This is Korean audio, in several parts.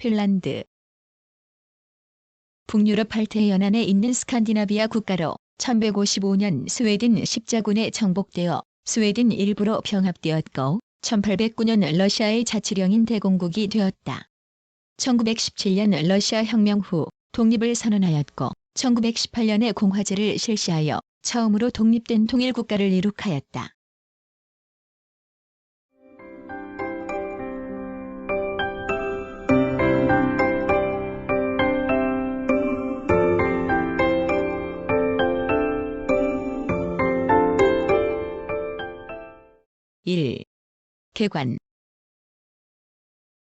핀란드. 북유럽 발트해 연안에 있는 스칸디나비아 국가로 1155년 스웨덴 십자군에 정복되어 스웨덴 일부로 병합되었고 1809년 러시아의 자치령인 대공국이 되었다. 1917년 러시아 혁명 후 독립을 선언하였고 1918년에 공화제를 실시하여 처음으로 독립된 통일국가를 이룩하였다. 1. 개관.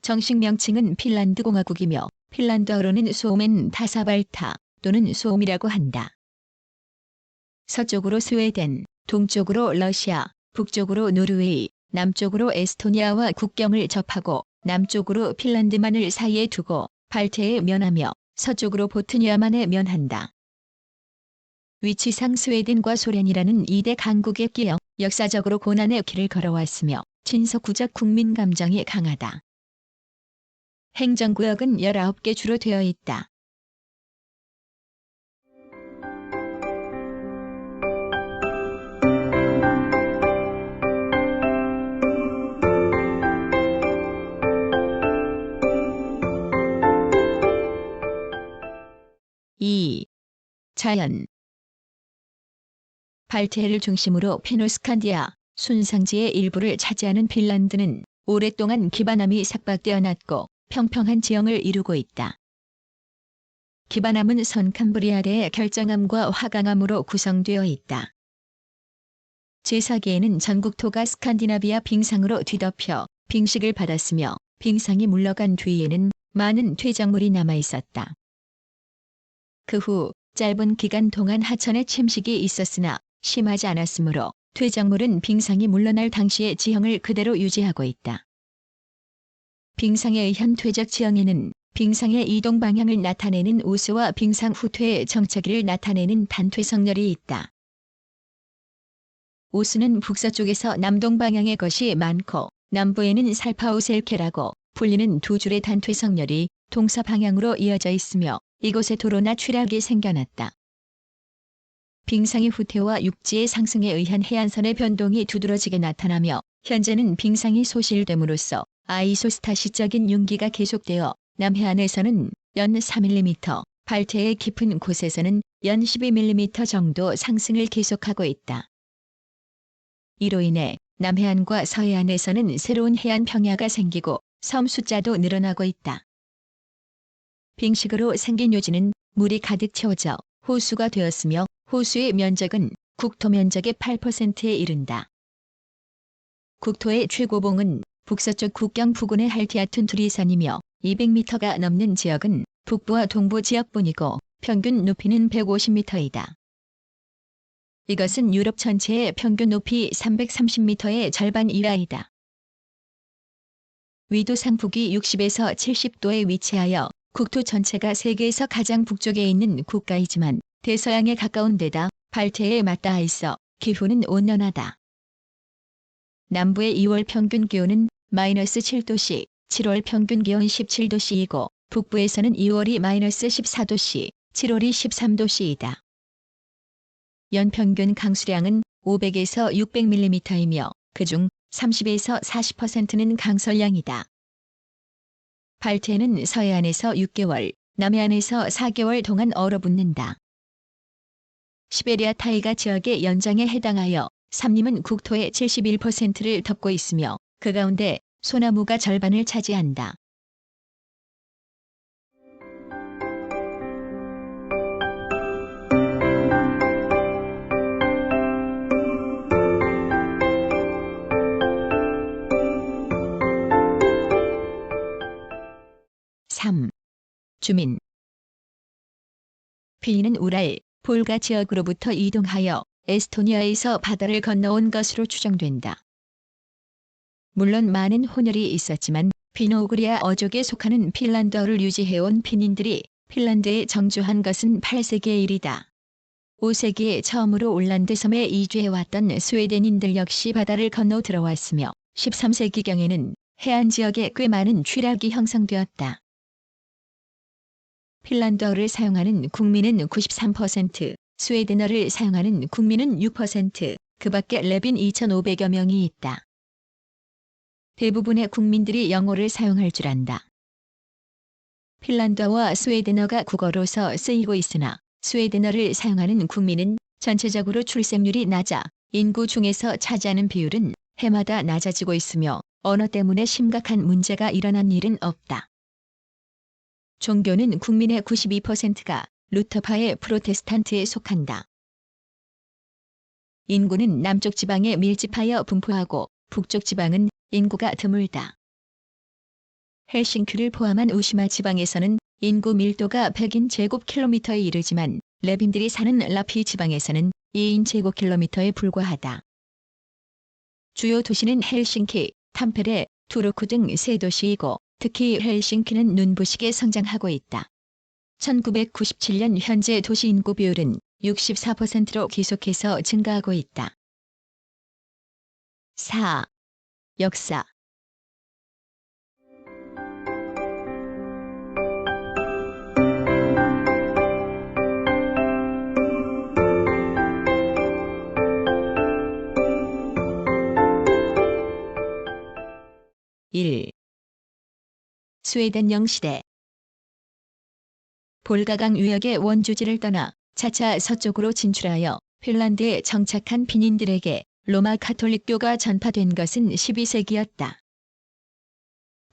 정식 명칭은 핀란드 공화국이며 핀란드어로는 소멘 타사발타 또는 소음이라고 한다. 서쪽으로 스웨덴, 동쪽으로 러시아, 북쪽으로 노르웨이, 남쪽으로 에스토니아와 국경을 접하고 남쪽으로 핀란드만을 사이에 두고 발트해에 면하며 서쪽으로 보트니아만에 면한다. 위치상 스웨덴과 소련이라는 2대 강국에 끼어 역사적으로 고난의 길을 걸어왔으며 친서구적 국민 감정이 강하다. 행정구역은 19개 주로 되어 있다. 자연. 발트해를 중심으로 페노스칸디아, 순상지의 일부를 차지하는 핀란드는 오랫동안 기반함이 삭박되어 낮고 평평한 지형을 이루고 있다. 기반함은 선캄브리아대의 결정암과 화강암으로 구성되어 있다. 제4기에는 전국토가 스칸디나비아 빙상으로 뒤덮여 빙식을 받았으며 빙상이 물러간 뒤에는 많은 퇴적물이 남아있었다. 그 후 짧은 기간 동안 하천의 침식이 있었으나 심하지 않았으므로 퇴적물은 빙상이 물러날 당시의 지형을 그대로 유지하고 있다. 빙상에 의한 퇴적 지형에는 빙상의 이동 방향을 나타내는 우스와 빙상 후퇴의 정체기를 나타내는 단퇴성렬이 있다. 우스는 북서쪽에서 남동 방향의 것이 많고 남부에는 살파우셀케라고 불리는 두 줄의 단퇴성렬이 동서 방향으로 이어져 있으며 이곳에 도로나 취락이 생겨났다. 빙상의 후퇴와 육지의 상승에 의한 해안선의 변동이 두드러지게 나타나며 현재는 빙상이 소실됨으로써 아이소스타시적인 융기가 계속되어 남해안에서는 연 4mm, 발트해의 깊은 곳에서는 연 12mm 정도 상승을 계속하고 있다. 이로 인해 남해안과 서해안에서는 새로운 해안 평야가 생기고 섬 숫자도 늘어나고 있다. 빙식으로 생긴 요지는 물이 가득 채워져 호수가 되었으며 호수의 면적은 국토 면적의 8%에 이른다. 국토의 최고봉은 북서쪽 국경 부근의 할티아툰 두리산이며 200m가 넘는 지역은 북부와 동부 지역뿐이고 평균 높이는 150m이다. 이것은 유럽 전체의 평균 높이 330m의 절반 이하이다. 위도상 북위 60에서 70도에 위치하여 국토 전체가 세계에서 가장 북쪽에 있는 국가이지만 대서양에 가까운 데다 발트해에 맞닿아 있어 기후는 온난하다. 남부의 2월 평균 기온은 -7도씨, 7월 평균 기온 17도씨이고 북부에서는 2월이 -14도씨, 7월이 13도씨이다. 연평균 강수량은 500에서 600mm이며 그중 30에서 40%는 강설량이다. 발트해는 서해안에서 6개월, 남해안에서 4개월 동안 얼어붙는다. 시베리아 타이가 지역의 연장에 해당하여 삼림은 국토의 71%를 덮고 있으며 그 가운데 소나무가 절반을 차지한다. 주민. 핀은 우랄, 볼가 지역으로부터 이동하여 에스토니아에서 바다를 건너온 것으로 추정된다. 물론 많은 혼혈이 있었지만 피노우그리아 어족에 속하는 핀란드어를 유지해온 핀인들이 핀란드에 정주한 것은 8세기의 일이다. 5세기에 처음으로 올란드 섬에 이주해왔던 스웨덴인들 역시 바다를 건너 들어왔으며 13세기경에는 해안 지역에 꽤 많은 취락이 형성되었다. 핀란드어를 사용하는 국민은 93%, 스웨덴어를 사용하는 국민은 6%, 그 밖에 랩인 2,500여 명이 있다. 대부분의 국민들이 영어를 사용할 줄 안다. 핀란드어와 스웨덴어가 국어로서 쓰이고 있으나 스웨덴어를 사용하는 국민은 전체적으로 출생률이 낮아 인구 중에서 차지하는 비율은 해마다 낮아지고 있으며 언어 때문에 심각한 문제가 일어난 일은 없다. 종교는 국민의 92%가 루터파의 프로테스탄트에 속한다. 인구는 남쪽 지방에 밀집하여 분포하고 북쪽 지방은 인구가 드물다. 헬싱키를 포함한 우시마 지방에서는 인구 밀도가 100인 제곱킬로미터에 이르지만 랩인들이 사는 라피 지방에서는 2인 제곱킬로미터에 불과하다. 주요 도시는 헬싱키, 탐페레, 투르쿠 등 세 도시이고 특히 헬싱키는 눈부시게 성장하고 있다. 1997년 현재 도시 인구 비율은 64%로 계속해서 증가하고 있다. 4. 역사. (1) 스웨덴 영시대. 볼가강 유역의 원주지를 떠나 차차 서쪽으로 진출하여 핀란드에 정착한 핀인들에게 로마 가톨릭교가 전파된 것은 12세기였다.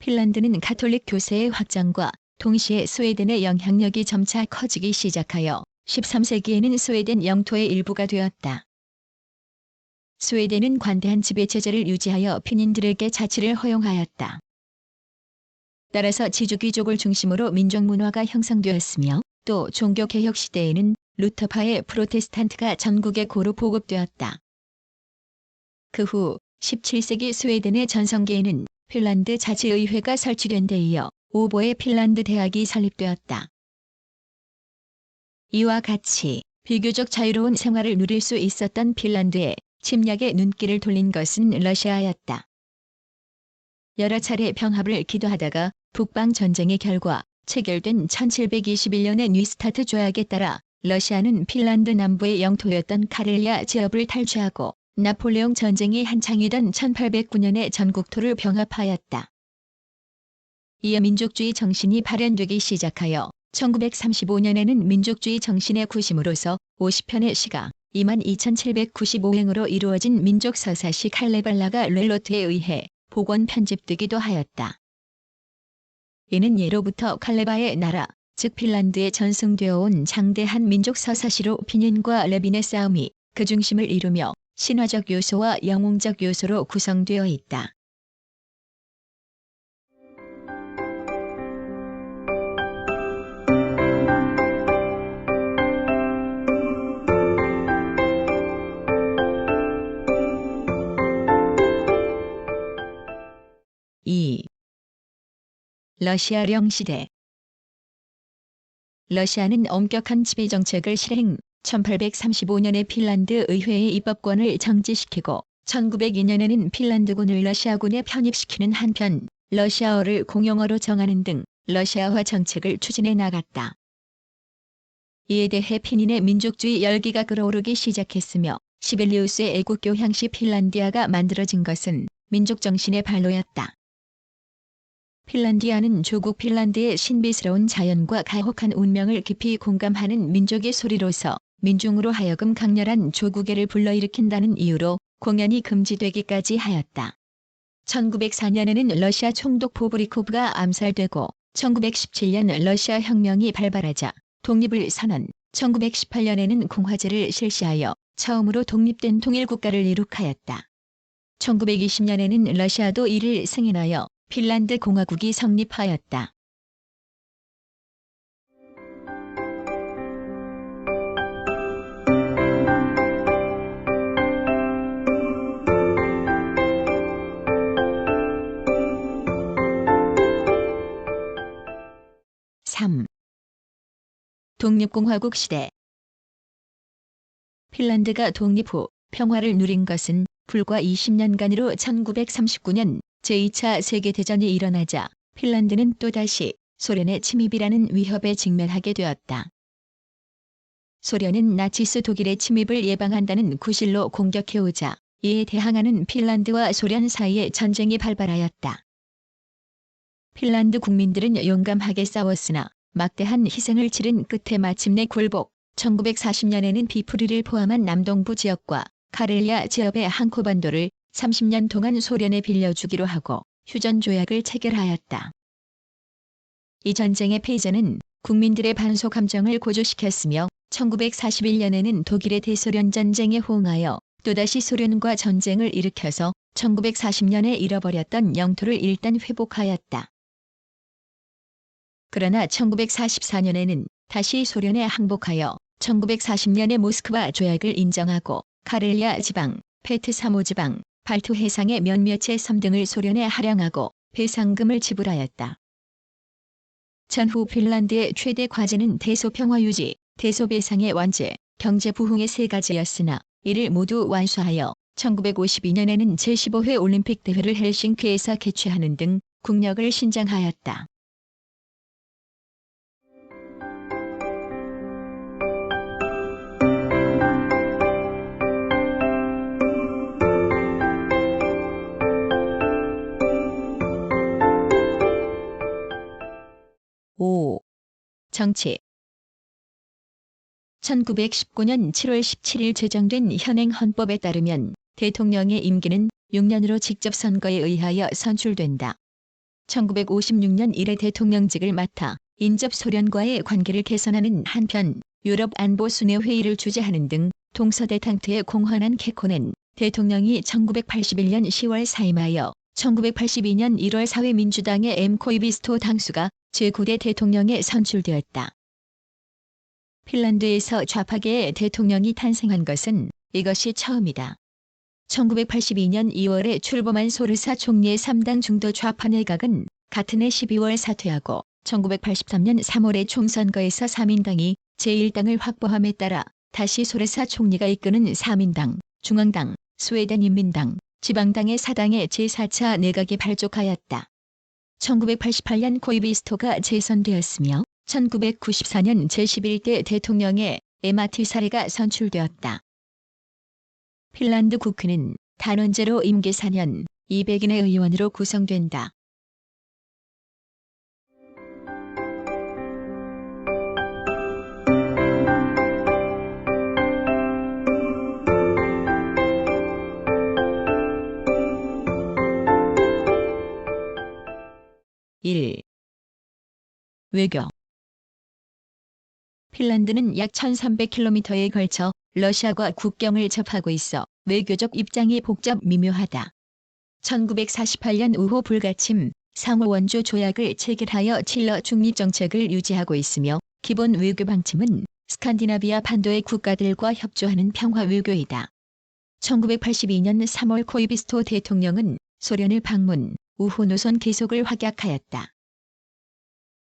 핀란드는 가톨릭 교세의 확장과 동시에 스웨덴의 영향력이 점차 커지기 시작하여 13세기에는 스웨덴 영토의 일부가 되었다. 스웨덴은 관대한 지배체제를 유지하여 핀인들에게 자치를 허용하였다. 따라서 지주귀족을 중심으로 민족문화가 형성되었으며 또 종교개혁 시대에는 루터파의 프로테스탄트가 전국에 고루 보급되었다. 그 후 17세기 스웨덴의 전성기에는 핀란드 자치의회가 설치된 데 이어 오보의 핀란드 대학이 설립되었다. 이와 같이 비교적 자유로운 생활을 누릴 수 있었던 핀란드에 침략의 눈길을 돌린 것은 러시아였다. 여러 차례 병합을 기도하다가 북방 전쟁의 결과 체결된 1721년의 뉴스타트 조약에 따라 러시아는 핀란드 남부의 영토였던 카렐리아 지역을 탈취하고 나폴레옹 전쟁이 한창이던 1809년에 전국토를 병합하였다. 이어 민족주의 정신이 발현되기 시작하여 1935년에는 민족주의 정신의 구심으로서 50편의 시가 22,795행으로 이루어진 민족서사시 칼레발라가 렐로트에 의해 복원 편집되기도 하였다. 이는 예로부터 칼레바의 나라, 즉 핀란드에 전승되어 온 장대한 민족서사시로 핀인과 랩인의 싸움이 그 중심을 이루며 신화적 요소와 영웅적 요소로 구성되어 있다. (2) 러시아령 시대. 러시아는 엄격한 지배 정책을 실행, 1835년에 핀란드 의회의 입법권을 정지시키고 1902년에는 핀란드군을 러시아군에 편입시키는 한편 러시아어를 공용어로 정하는 등 러시아화 정책을 추진해 나갔다. 이에 대해 핀인의 민족주의 열기가 끓어오르기 시작했으며 시벨리우스의 애국교 향시 핀란디아가 만들어진 것은 민족정신의 발로였다. 핀란디아는 조국 핀란드의 신비스러운 자연과 가혹한 운명을 깊이 공감하는 민족의 소리로서 민중으로 하여금 강렬한 조국애를 불러일으킨다는 이유로 공연이 금지되기까지 하였다. 1904년에는 러시아 총독 보브리코브가 암살되고 1917년 러시아 혁명이 발발하자 독립을 선언, 1918년에는 공화제를 실시하여 처음으로 독립된 통일국가를 이룩하였다. 1920년에는 러시아도 이를 승인하여 핀란드 공화국이 성립하였다. (3) 독립공화국 시대. 핀란드가 독립 후 평화를 누린 것은 불과 20년간으로 1939년 제2차 세계대전이 일어나자 핀란드는 또다시 소련의 침입이라는 위협에 직면하게 되었다. 소련은 나치스 독일의 침입을 예방한다는 구실로 공격해오자 이에 대항하는 핀란드와 소련 사이에 전쟁이 발발하였다. 핀란드 국민들은 용감하게 싸웠으나 막대한 희생을 치른 끝에 마침내 굴복, 1940년에는 비프리를 포함한 남동부 지역과 카렐리아 지역의 항코반도를 30년 동안 소련에 빌려주기로 하고 휴전조약을 체결하였다. 이 전쟁의 패전은 국민들의 반소 감정을 고조시켰으며 1941년에는 독일의 대소련 전쟁에 호응하여 또다시 소련과 전쟁을 일으켜서 1940년에 잃어버렸던 영토를 일단 회복하였다. 그러나 1944년에는 다시 소련에 항복하여 1940년에 모스크바 조약을 인정하고 카렐리아 지방, 페트사모 지방, 발투 해상의 몇몇의 섬 등을 소련에 할양하고 배상금을 지불하였다. 전후 핀란드의 최대 과제는 대소평화 유지, 대소배상의 완제, 경제 부흥의 세 가지였으나 이를 모두 완수하여 1952년에는 제15회 올림픽 대회를 헬싱키에서 개최하는 등 국력을 신장하였다. 정치 1919년 7월 17일 제정된 현행 헌법에 따르면 대통령의 임기는 6년으로 직접 선거에 의하여 선출된다. 1956년 이래 대통령직을 맡아 인접 소련과의 관계를 개선하는 한편 유럽 안보 순회 회의를 주재하는 등 동서대탕트에 공헌한 케코는 대통령이 1981년 10월 사임하여 1982년 1월 사회민주당의 엠코이비스토 당수가 제9대 대통령에 선출되었다. 핀란드에서 좌파계의 대통령이 탄생한 것은 이것이 처음이다. 1982년 2월에 출범한 소르사 총리의 3당 중도 좌파 내각은 같은 해 12월 사퇴하고 1983년 3월의 총선거에서 3인당이 제1당을 확보함에 따라 다시 소르사 총리가 이끄는 3인당, 중앙당, 스웨덴 인민당, 지방당의 4당의 제4차 내각이 발족하였다. 1988년 코이비스토가 재선되었으며 1994년 제11대 대통령의 에마티사리가 선출되었다. 핀란드 국회는 단원제로 임기 4년 200인의 의원으로 구성된다. 외교 핀란드는 약 1300km에 걸쳐 러시아와 국경을 접하고 있어 외교적 입장이 복잡 미묘하다. 1948년 우호 불가침 상호 원조 조약을 체결하여 칠러 중립 정책을 유지하고 있으며 기본 외교 방침은 스칸디나비아 반도의 국가들과 협조하는 평화 외교이다. 1982년 3월 코이비스토 대통령은 소련을 방문, 우호 노선 계속을 확약하였다.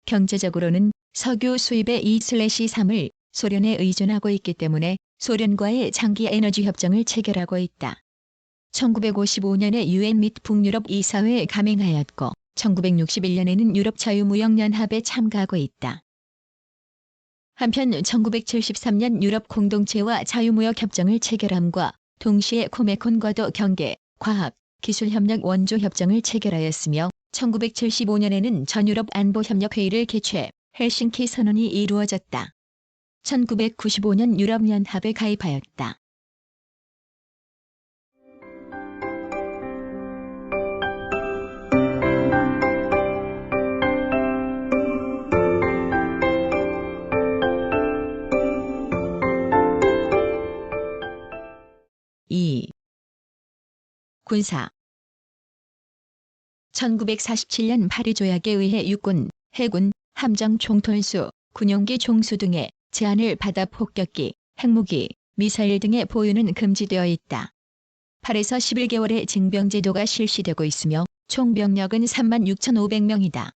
경제적으로는 석유 수입의 2/3을 소련에 의존하고 있기 때문에 소련과의 장기 에너지 협정을 체결하고 있다. 1955년에 유엔 및 북유럽 이사회에 가맹하였고 1961년에는 유럽 자유무역연합에 참가하고 있다. 한편 1973년 유럽 공동체와 자유무역협정을 체결함과 동시에 코메콘과도 경계, 과학, 기술협력 원조협정을 체결하였으며 1975년에는 전유럽 안보협력회의를 개최, 헬싱키 선언이 이루어졌다. 1995년 유럽연합에 가입하였다. 군사 1947년 파리 조약에 의해 육군, 해군, 함정 총통수, 군용기 총수 등의 제한을 받아 폭격기, 핵무기, 미사일 등의 보유는 금지되어 있다. 8에서 11개월의 징병제도가 실시되고 있으며 총 병력은 36,500명이다.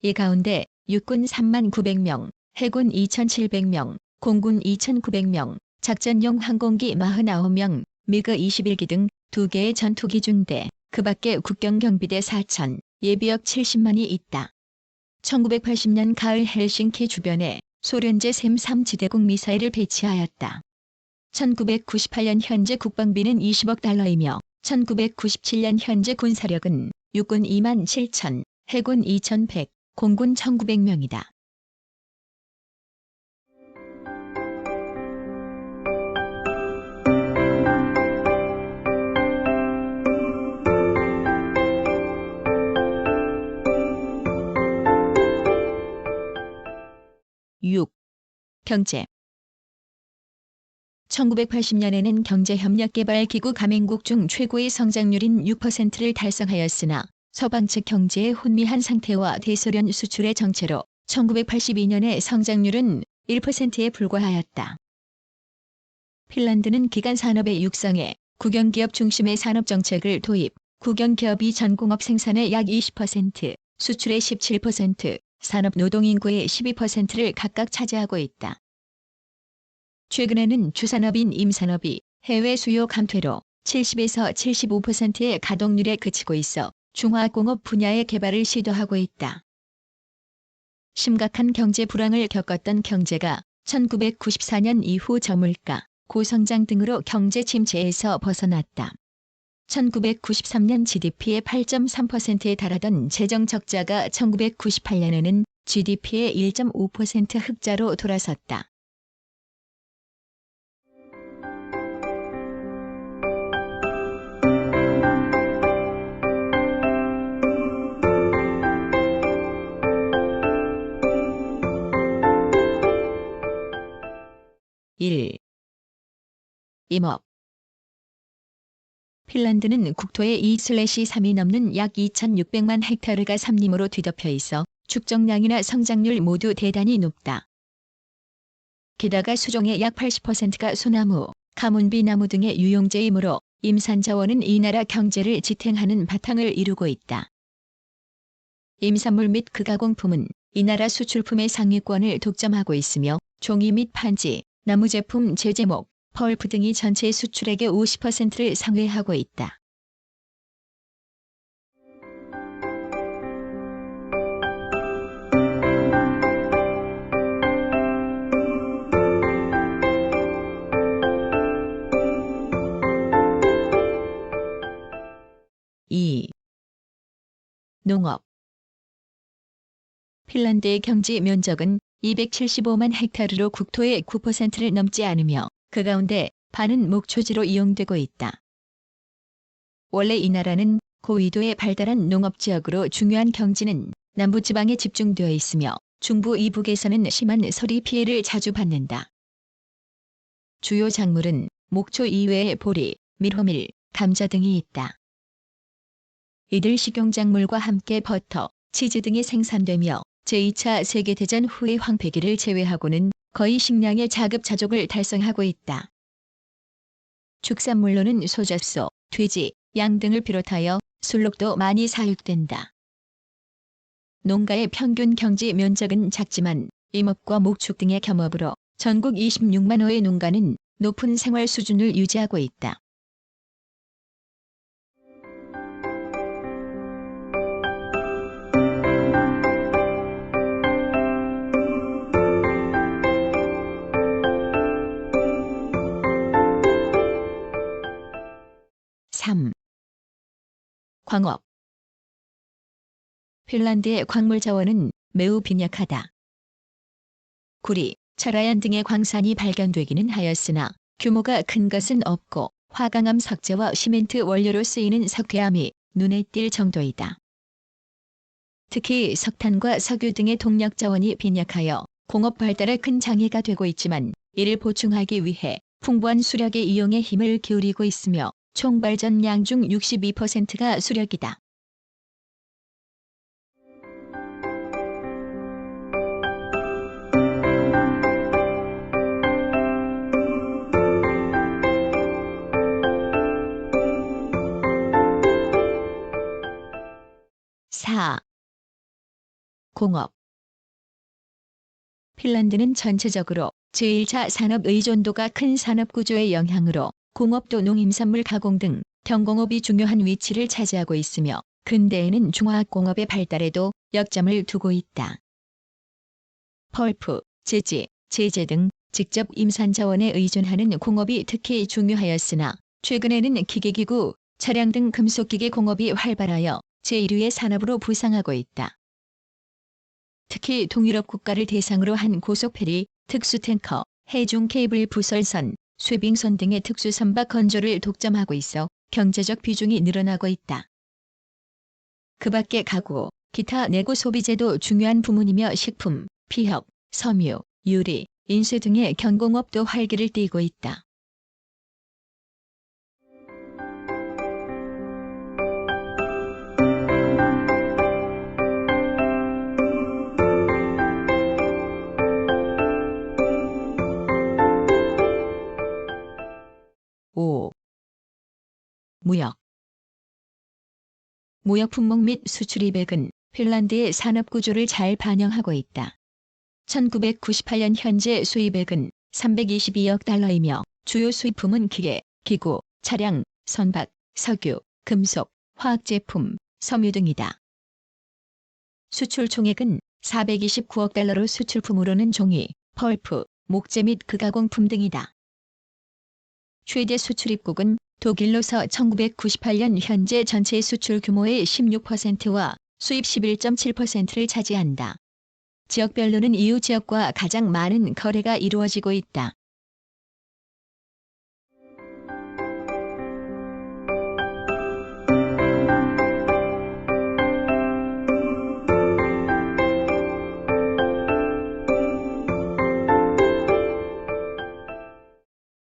이 가운데 육군 39,900명, 해군 2,700명, 공군 2,900명, 작전용 항공기 49명, 미그 21기 등 2개의 전투기 중대, 그 밖에 국경경비대 4,000, 예비역 70만이 있다. 1980년 가을 헬싱키 주변에 소련제 샘3 지대공 미사일을 배치하였다. 1998년 현재 국방비는 20억 달러이며 1997년 현재 군사력은 육군 2만 7천, 해군 2,100, 공군 1,900명이다. 경제 1980년에는 경제협력개발기구 가맹국 중 최고의 성장률인 6%를 달성하였으나 서방 측 경제의 혼미한 상태와 대소련 수출의 정체로 1982년의 성장률은 1%에 불과하였다. 핀란드는 기간 산업의 육성에 국영기업 중심의 산업정책을 도입, 국영기업이 전공업 생산의 약 20%, 수출의 17%, 산업 노동인구의 12%를 각각 차지하고 있다. 최근에는 주산업인 임산업이 해외 수요 감퇴로 70에서 75%의 가동률에 그치고 있어 중화공업 분야의 개발을 시도하고 있다. 심각한 경제 불황을 겪었던 경제가 1994년 이후 저물가, 고성장 등으로 경제 침체에서 벗어났다. 1993년 GDP의 8.3%에 달하던 재정 적자가 1998년에는 GDP의 1.5% 흑자로 돌아섰다. 임업 핀란드는 국토의 2/3이 넘는 약 2,600만 헥타르가 삼림으로 뒤덮여 있어 축적량이나 성장률 모두 대단히 높다. 게다가 수종의 약 80%가 소나무, 가문비나무 등의 유용재이므로 임산자원은 이 나라 경제를 지탱하는 바탕을 이루고 있다. 임산물 및 그가공품은 이 나라 수출품의 상위권을 독점하고 있으며 종이 및 판지, 나무제품 제제목, 펄프 등이 전체 수출액의 50%를 상회하고 있다. 농업 핀란드의 경지 면적은 275만 헥타르로 국토의 9%를 넘지 않으며 그 가운데 반은 목초지로 이용되고 있다. 원래 이 나라는 고위도에 발달한 농업지역으로 중요한 경지는 남부지방에 집중되어 있으며 중부 이북에서는 심한 서리 피해를 자주 받는다. 주요 작물은 목초 이외에 보리, 밀호밀, 감자 등이 있다. 이들 식용작물과 함께 버터, 치즈 등이 생산되며 제2차 세계대전 후의 황폐기를 제외하고는 거의 식량의 자급자족을 달성하고 있다. 축산물로는 소젖소, 돼지, 양 등을 비롯하여 술록도 많이 사육된다. 농가의 평균 경지 면적은 작지만 임업과 목축 등의 겸업으로 전국 26만 호의 농가는 높은 생활 수준을 유지하고 있다. 광업 핀란드의 광물 자원은 매우 빈약하다. 구리, 철아연 등의 광산이 발견되기는 하였으나 규모가 큰 것은 없고 화강암 석재와 시멘트 원료로 쓰이는 석회암이 눈에 띌 정도이다. 특히 석탄과 석유 등의 동력 자원이 빈약하여 공업 발달에 큰 장애가 되고 있지만 이를 보충하기 위해 풍부한 수력의 이용에 힘을 기울이고 있으며 총 발전량 중 62%가 수력이다. 공업 핀란드는 전체적으로 제1차 산업 의존도가 큰 산업 구조의 영향으로 공업도 농임산물 가공 등 경공업이 중요한 위치를 차지하고 있으며 근대에는 중화학공업의 발달에도 역점을 두고 있다. 펄프, 제지, 제재 등 직접 임산 자원에 의존하는 공업이 특히 중요하였으나 최근에는 기계기구, 차량 등 금속기계 공업이 활발하여 제1위의 산업으로 부상하고 있다. 특히 동유럽 국가를 대상으로 한 고속페리, 특수탱커, 해중 케이블 부설선, 쇠빙선 등의 특수선박 건조를 독점하고 있어 경제적 비중이 늘어나고 있다. 그 밖에 가구, 기타 내구 소비재도 중요한 부문이며 식품, 피혁, 섬유, 유리, 인쇄 등의 경공업도 활기를 띠고 있다. 오. 무역. 무역 품목 및 수출입액은 핀란드의 산업 구조를 잘 반영하고 있다. 1998년 현재 수입액은 322억 달러이며 주요 수입품은 기계, 기구, 차량, 선박, 석유, 금속, 화학제품, 섬유 등이다. 수출 총액은 429억 달러로 수출품으로는 종이, 펄프, 목재 및 극가공품 등이다. 최대 수출입국은 독일로서 1998년 현재 전체 수출 규모의 16%와 수입 11.7%를 차지한다. 지역별로는 이후 지역과 가장 많은 거래가 이루어지고 있다.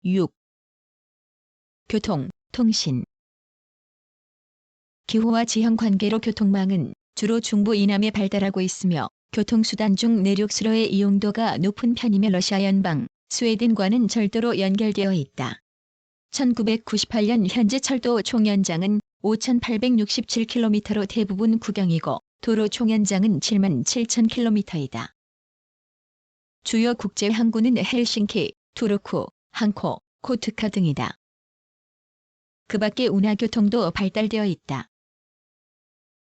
(6) 교통, 통신. 기후와 지형 관계로 교통망은 주로 중부 이남에 발달하고 있으며 교통수단 중 내륙 수로의 이용도가 높은 편이며 러시아 연방, 스웨덴과는 철도로 연결되어 있다. 1998년 현재 철도 총연장은 5,867km로 대부분 국영이고 도로 총연장은 77,000km이다. 주요 국제 항구는 헬싱키, 투르쿠, 항코, 코트카 등이다. 그 밖에 운하교통도 발달되어 있다.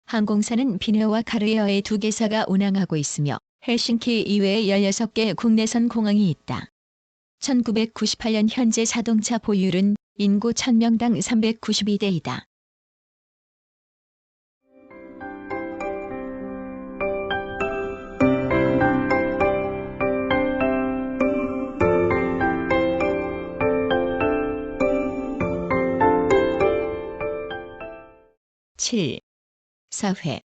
항공사는 비네어와 카르에어의 2개사가 운항하고 있으며 헬싱키 이외에 16개 국내선 공항이 있다. 1998년 현재 자동차 보유율은 인구 1000명당 392대이다. (7) 사회.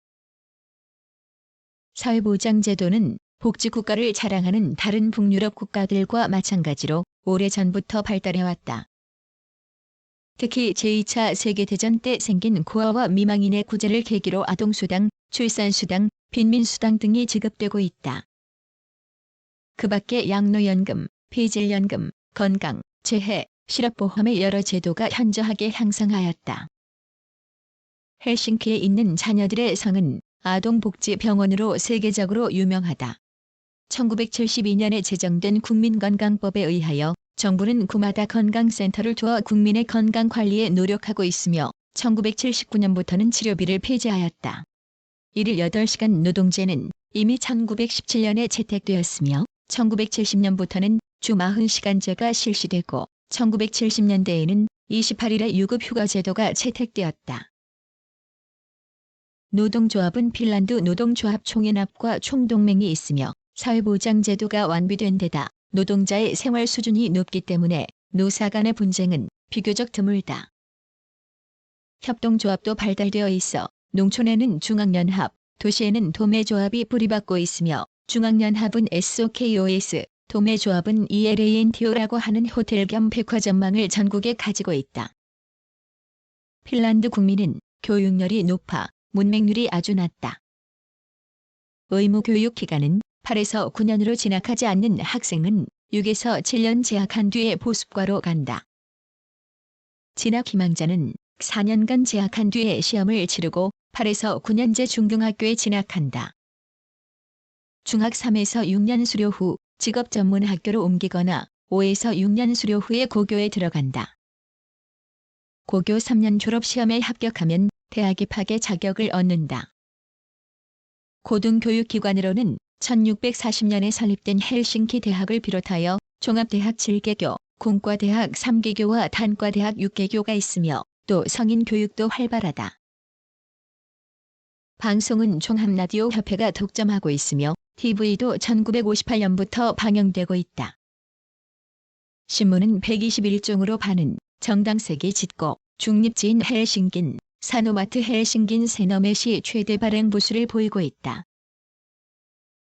사회보장제도는 복지국가를 자랑하는 다른 북유럽 국가들과 마찬가지로 오래전부터 발달해왔다. 특히 제2차 세계대전 때 생긴 고아와 미망인의 구제를 계기로 아동수당, 출산수당, 빈민수당 등이 지급되고 있다. 그 밖에 양로연금, 폐질연금, 건강, 재해, 실업보험의 여러 제도가 현저하게 향상하였다. 헬싱키에 있는 자녀들의 성은 아동복지병원으로 세계적으로 유명하다. 1972년에 제정된 국민건강법에 의하여 정부는 구마다 건강센터를 두어 국민의 건강관리에 노력하고 있으며 1979년부터는 치료비를 폐지하였다. 일일 8시간 노동제는 이미 1917년에 채택되었으며 1970년부터는 주 40시간제가 실시되고 1970년대에는 28일의 유급휴가제도가 채택되었다. 노동조합은 핀란드 노동조합 총연합과 총동맹이 있으며 사회보장제도가 완비된 데다 노동자의 생활 수준이 높기 때문에 노사 간의 분쟁은 비교적 드물다. 협동조합도 발달되어 있어 농촌에는 중앙연합, 도시에는 도매조합이 뿌리박고 있으며 중앙연합은 SOKOS, 도매조합은 ELANTO라고 하는 호텔 겸 백화점망을 전국에 가지고 있다. 핀란드 국민은 교육열이 높아 문맹률이 아주 낮다. 의무교육 기간은 8에서 9년으로 진학하지 않는 학생은 6에서 7년 재학한 뒤에 보습과로 간다. 진학 희망자는 4년간 재학한 뒤에 시험을 치르고 8에서 9년제 중등학교에 진학한다. 중학 3에서 6년 수료 후 직업전문학교로 옮기거나 5에서 6년 수료 후에 고교에 들어간다. 고교 3년 졸업시험에 합격하면 대학 입학의 자격을 얻는다. 고등교육기관으로는 1640년에 설립된 헬싱키 대학을 비롯하여 종합대학 7개교, 공과대학 3개교와 단과대학 6개교가 있으며 또 성인 교육도 활발하다. 방송은 종합라디오 협회가 독점하고 있으며 TV도 1958년부터 방영되고 있다. 신문은 121종으로 반은 정당색이 짙고 중립지인 헬싱킨, 사노마트 헬싱킨 세너멧이 최대 발행 부수를 보이고 있다.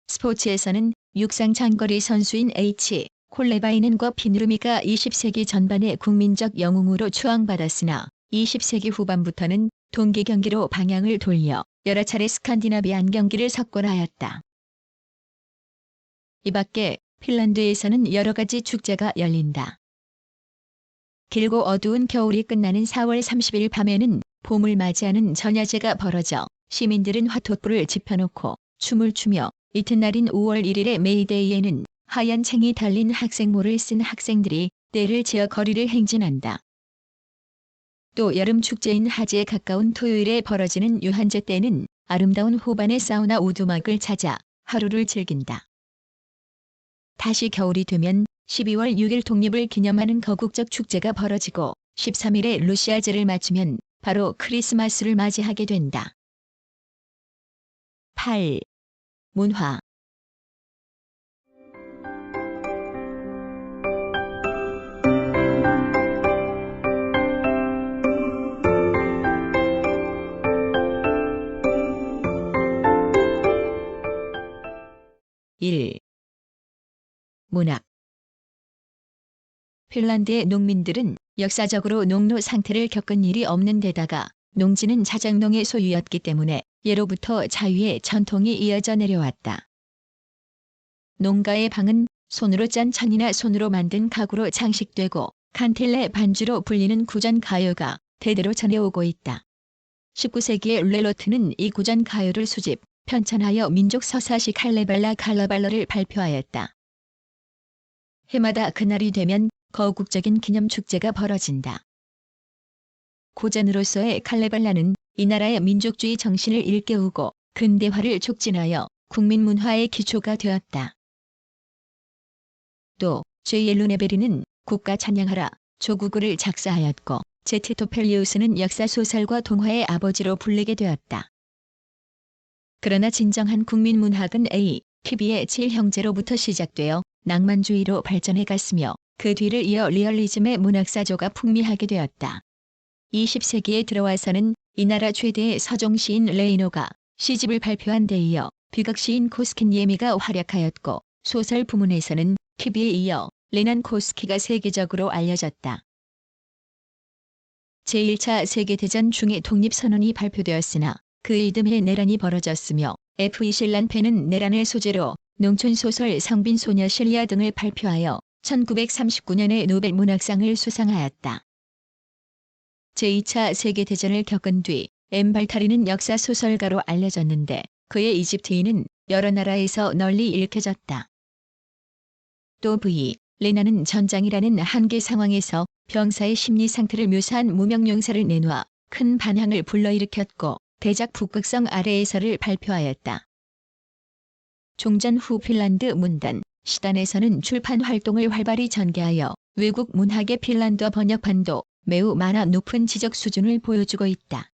스포츠에서는 육상 장거리 선수인 H. 콜레바이넨과 피누르미가 20세기 전반의 국민적 영웅으로 추앙받았으나 20세기 후반부터는 동계 경기로 방향을 돌려 여러 차례 스칸디나비안 경기를 석권하였다. 이 밖에 핀란드에서는 여러 가지 축제가 열린다. 길고 어두운 겨울이 끝나는 4월 30일 밤에는 봄을 맞이하는 전야제가 벌어져 시민들은 화톳불을 지펴놓고 춤을 추며 이튿날인 5월 1일의 메이데이에는 하얀 챙이 달린 학생모를 쓴 학생들이 떼를 지어 거리를 행진한다. 또 여름 축제인 하지에 가까운 토요일에 벌어지는 유한제 때는 아름다운 호반의 사우나 오두막을 찾아 하루를 즐긴다. 다시 겨울이 되면 12월 6일 독립을 기념하는 거국적 축제가 벌어지고 13일에 루시아제를 마치면 바로 크리스마스를 맞이하게 된다. 8. 문화. 일. 문학. 핀란드의 농민들은 역사적으로 농노 상태를 겪은 일이 없는 데다가 농지는 자작농의 소유였기 때문에 예로부터 자유의 전통이 이어져 내려왔다. 농가의 방은 손으로 짠 천이나 손으로 만든 가구로 장식되고 칸텔레 반주로 불리는 구전 가요가 대대로 전해오고 있다. 19세기의 렐로트는 이 구전 가요를 수집, 편찬하여 민족 서사시 칼레발라를 발표하였다. 해마다 그날이 되면 거국적인 기념축제가 벌어진다. 고전으로서의 칼레발라는 이 나라의 민족주의 정신을 일깨우고 근대화를 촉진하여 국민문화의 기초가 되었다. 또 J. 루네베리는 국가 찬양하라 조국을 작사하였고 제트토펠리우스는 역사소설과 동화의 아버지로 불리게 되었다. 그러나 진정한 국민문학은 A. 키비의 7형제로부터 시작되어 낭만주의로 발전해 갔으며 그 뒤를 이어 리얼리즘의 문학사조가 풍미하게 되었다. 20세기에 들어와서는 이 나라 최대의 서종시인 레이노가 시집을 발표한 데 이어 비극시인 코스킨예미가 활약하였고 소설 부문에서는 키비에 이어 레난 코스키가 세계적으로 알려졌다. 제1차 세계대전 중에 독립선언이 발표되었으나 그 이듬해 내란이 벌어졌으며 F. 이실란페는 내란을 소재로 농촌소설 성빈소녀 실리아 등을 발표하여 1939년에 노벨 문학상을 수상하였다. 제2차 세계대전을 겪은 뒤 발타리는 역사소설가로 알려졌는데 그의 이집트인은 여러 나라에서 널리 읽혀졌다. 또 V. 레나는 전장이라는 한계 상황에서 병사의 심리 상태를 묘사한 무명용사를 내놓아 큰 반향을 불러일으켰고 대작 북극성 아래에서를 발표하였다. 종전 후 핀란드 문단, 시단에서는 출판 활동을 활발히 전개하여 외국 문학의 핀란드어 번역판도 매우 많아 높은 지적 수준을 보여주고 있다.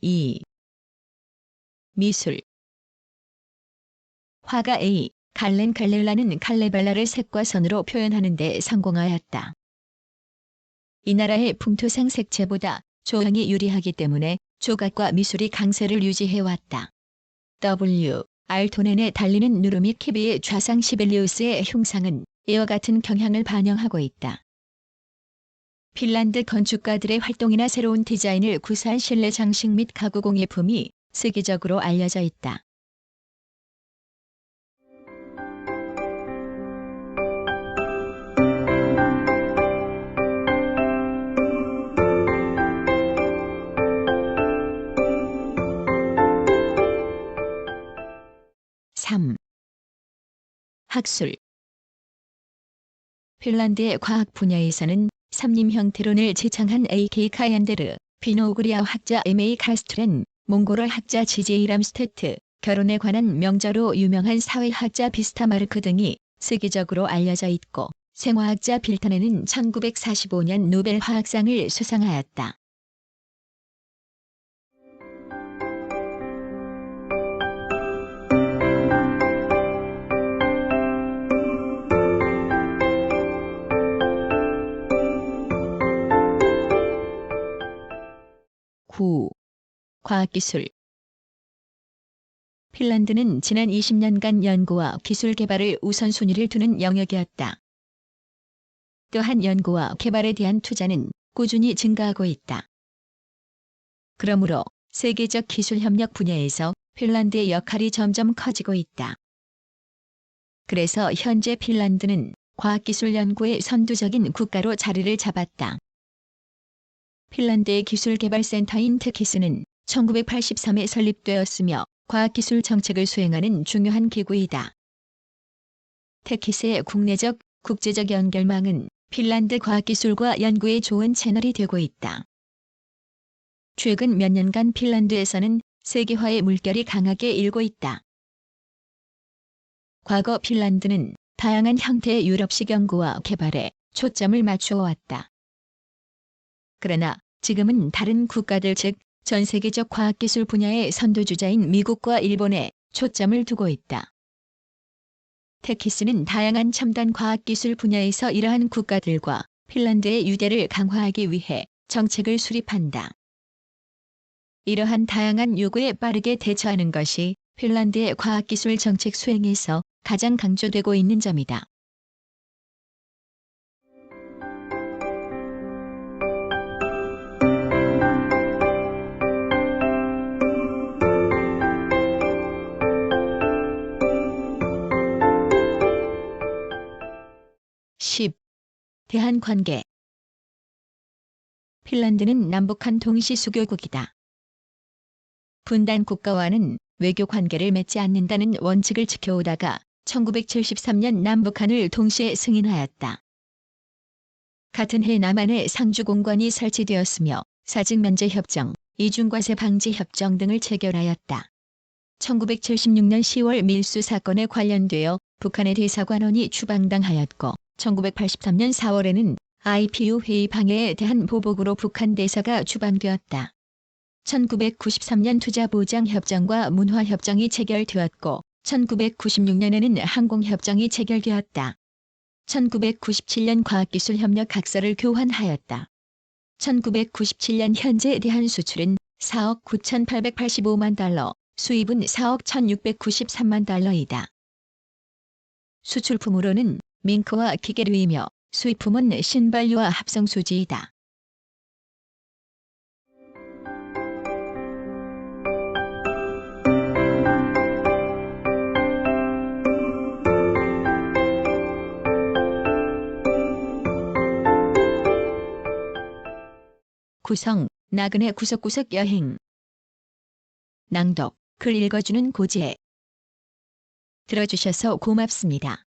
이. 미술. 화가 A. 갈렌 칼렐라는 칼레발라를 색과 선으로 표현하는 데 성공하였다. 이 나라의 풍토상 색채보다 조형이 유리하기 때문에 조각과 미술이 강세를 유지해왔다. W. 알토넨에 달리는 누르미 키비의 좌상 시벨리우스의 흉상은 이와 같은 경향을 반영하고 있다. 핀란드 건축가들의 활동이나 새로운 디자인을 구사한 실내 장식 및 가구 공예품이 세계적으로 알려져 있다. 학술. 핀란드의 과학 분야에서는 삼림 형태론을 제창한 A.K. 카얀데르, 비노그리아 학자 M.A. 카스트렌, 몽골어 학자 G.J. 람스테트, 결혼에 관한 명저로 유명한 사회학자 비스타마르크 등이 세계적으로 알려져 있고, 생화학자 빌턴에는 1945년 노벨 화학상을 수상하였다. 과학기술. 핀란드는 지난 20년간 연구와 기술 개발을 우선순위를 두는 영역이었다. 또한 연구와 개발에 대한 투자는 꾸준히 증가하고 있다. 그러므로 세계적 기술 협력 분야에서 핀란드의 역할이 점점 커지고 있다. 그래서 현재 핀란드는 과학기술 연구의 선두적인 국가로 자리를 잡았다. 핀란드의 기술개발센터인 테키스는 1983에 설립되었으며 과학기술 정책을 수행하는 중요한 기구이다. 테키스의 국내적, 국제적 연결망은 핀란드 과학기술과 연구에 좋은 채널이 되고 있다. 최근 몇 년간 핀란드에서는 세계화의 물결이 강하게 일고 있다. 과거 핀란드는 다양한 형태의 유럽식 연구와 개발에 초점을 맞추어 왔다. 그러나 지금은 다른 국가들 즉 전 세계적 과학기술 분야의 선두주자인 미국과 일본에 초점을 두고 있다. 테키스는 다양한 첨단 과학기술 분야에서 이러한 국가들과 핀란드의 유대를 강화하기 위해 정책을 수립한다. 이러한 다양한 요구에 빠르게 대처하는 것이 핀란드의 과학기술 정책 수행에서 가장 강조되고 있는 점이다. 대한관계. 핀란드는 남북한 동시수교국이다. 분단 국가와는 외교 관계를 맺지 않는다는 원칙을 지켜오다가 1973년 남북한을 동시에 승인하였다. 같은 해 남한에 상주공관이 설치되었으며 사직면제협정, 이중과세 방지협정 등을 체결하였다. 1976년 10월 밀수 사건에 관련되어 북한의 대사관원이 추방당하였고 1983년 4월에는 IPU 회의 방해에 대한 보복으로 북한 대사가 추방되었다. 1993년 투자보장협정과 문화협정이 체결되었고 1996년에는 항공협정이 체결되었다. 1997년 과학기술협력학서를 교환하였다. 1997년 현재 대한 수출은 4억 9,885만 달러, 수입은 4억 1,693만 달러이다. 수출품으로는 밍크와 기계류이며 수입품은 신발류와 합성수지이다. 구성, 나그네 구석구석 여행. 낭독, 글 읽어주는 고지혜. 들어주셔서 고맙습니다.